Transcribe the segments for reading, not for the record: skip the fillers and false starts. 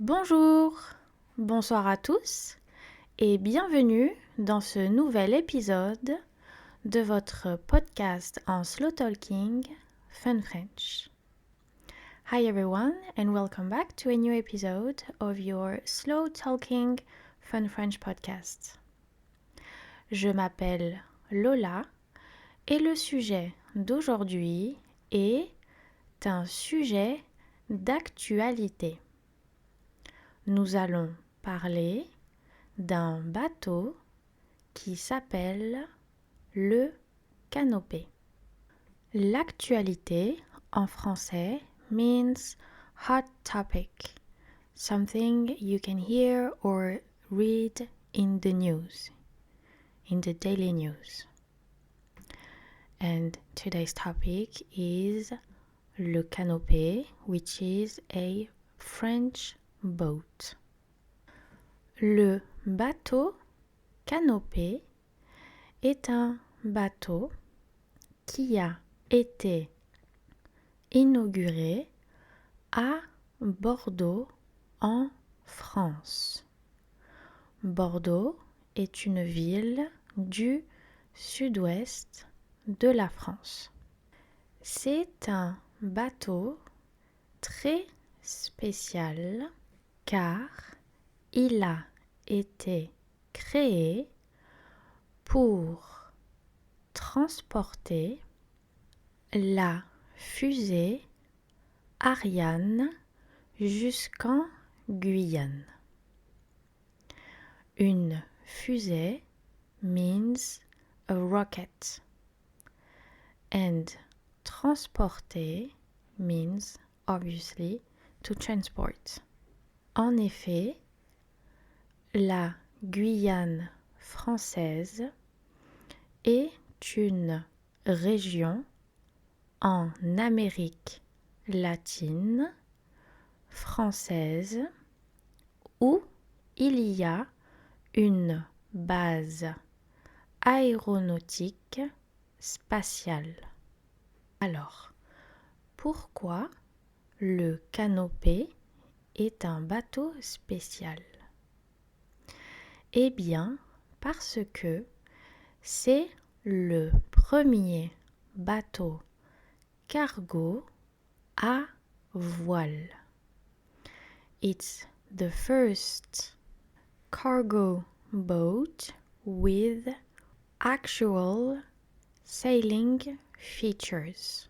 Bonjour, bonsoir à tous et bienvenue dans ce nouvel épisode de votre podcast en slow talking Fun French. Hi everyone and welcome back to a new episode of your slow talking Fun French podcast. Je m'appelle Lola et le sujet d'aujourd'hui est un sujet d'actualité. Nous allons parler d'un bateau qui s'appelle le canopé. L'actualité en français means hot topic, something you can hear or read in the news, in the daily news. And today's topic is le canopé, which is a French boat. Le bateau canopé est un bateau qui a été inauguré à Bordeaux en France. Bordeaux est une ville du sud-ouest de la France. C'est un bateau très spécial car il a été créé pour transporter la fusée Ariane jusqu'en Guyane. Une fusée means a rocket and transporter means obviously to transport. En effet, la Guyane française est une région en Amérique latine française où il y a une base aéronautique spatiale. Alors, pourquoi le canopé est un bateau spécial? Eh bien, parce que c'est le premier bateau cargo à voile. It's the first cargo boat with actual sailing features.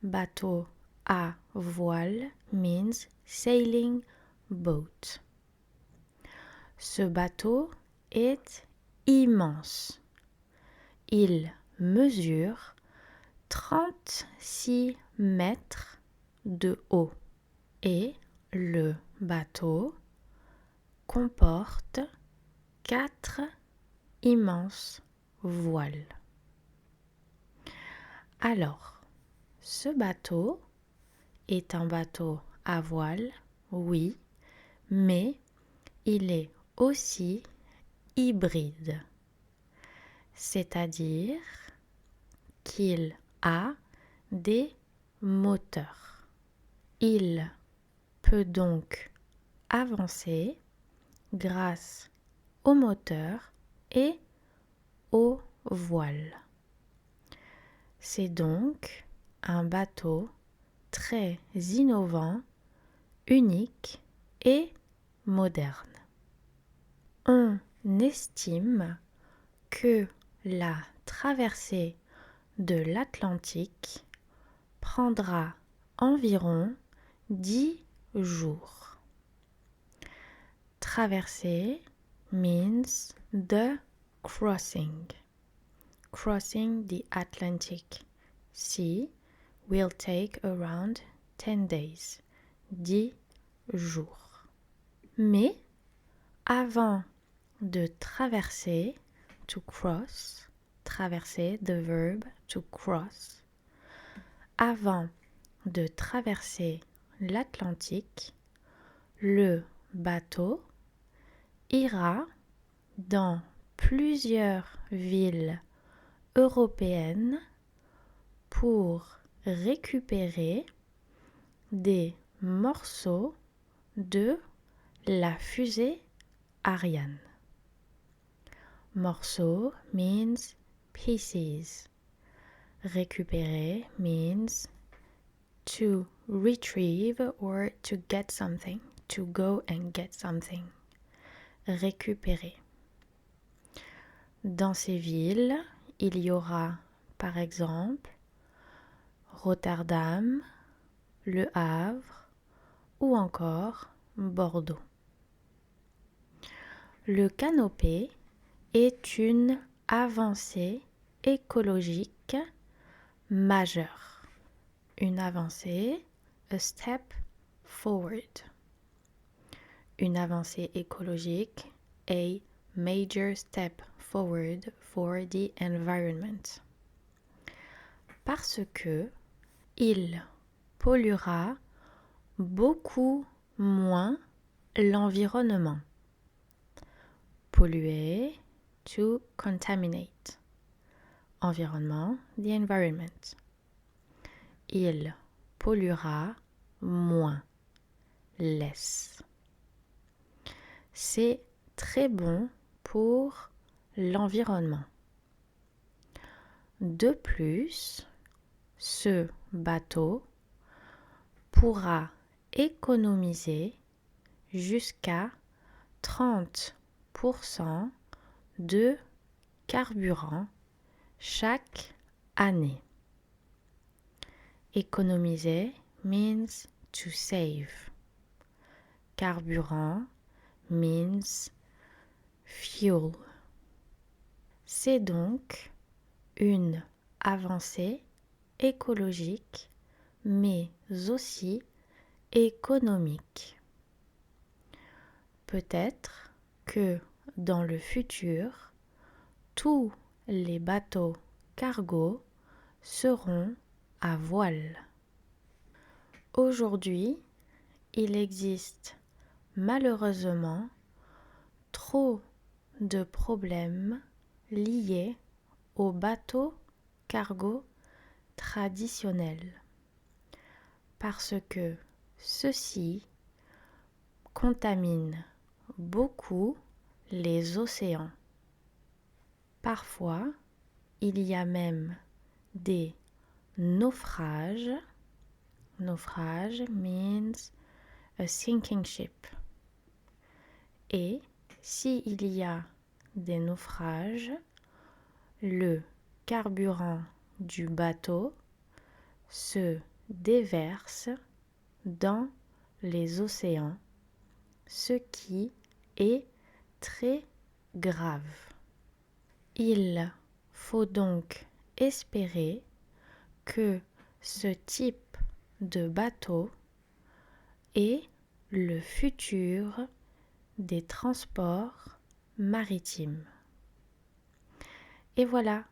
Bateau à voile means sailing boat. Ce bateau est immense. Il mesure 36 mètres de haut et le bateau comporte 4 immenses voiles. Alors, ce bateau est un bateau à voile, oui, mais il est aussi hybride, c'est-à-dire qu'il a des moteurs. Il peut donc avancer grâce aux moteurs et aux voiles. C'est donc un bateau très innovant, unique et moderne. On estime que la traversée de l'Atlantique prendra environ 10 jours. Traverser means the crossing. Crossing the Atlantic Sea will take around 10 days. 10 jours. Mais avant de traverser, to cross, traverser, the verb to cross, avant de traverser l'Atlantique, le bateau ira dans plusieurs villes européennes pour récupérer des morceaux de la fusée Ariane. Morceau means pieces. Récupérer means to retrieve or to get something, to go and get something. Récupérer. Dans ces villes, il y aura par exemple Rotterdam, Le Havre ou encore Bordeaux. Le canopé est une avancée écologique majeure. Une avancée, a step forward. Une avancée écologique, a major step forward for the environment. Parce que il polluera beaucoup moins l'environnement. Polluer, to contaminate. Environnement, the environment. Il polluera moins, less. C'est très bon pour l'environnement. De plus, ce bateau pourra économiser jusqu'à 30% de carburant chaque année. Économiser means to save. Carburant means fuel. C'est donc une avancée écologique, mais aussi économique. Peut-être que dans le futur, tous les bateaux cargo seront à voile. Aujourd'hui, il existe malheureusement trop de problèmes liés aux bateaux cargo traditionnels parce que ceux-ci contaminent beaucoup les océans. Parfois, il y a même des naufrages. Naufrage means a sinking ship. Et s'il y a des naufrages, le carburant du bateau se déverse dans les océans, ce qui est très grave. Il faut donc espérer que ce type de bateau est le futur des transports maritimes. Et voilà,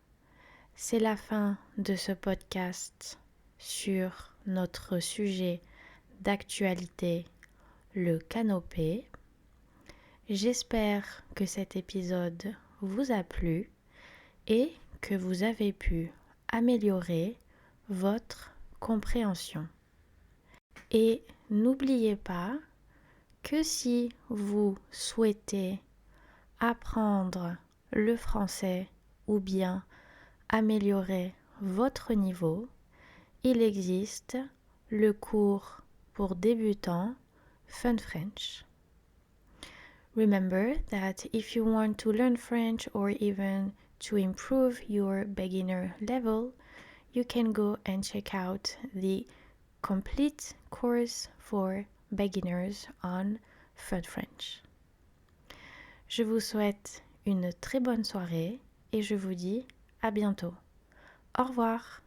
c'est la fin de ce podcast sur notre sujet d'actualité, le canopé. J'espère que cet épisode vous a plu et que vous avez pu améliorer votre compréhension. Et n'oubliez pas que si vous souhaitez apprendre le français ou bien améliorer votre niveau, il existe le cours pour débutants Fun French. Remember that if you want to learn French or even to improve your beginner level, you can go and check out the complete course for beginners on Fun French. Je vous souhaite une très bonne soirée et je vous dis à bientôt. Au revoir.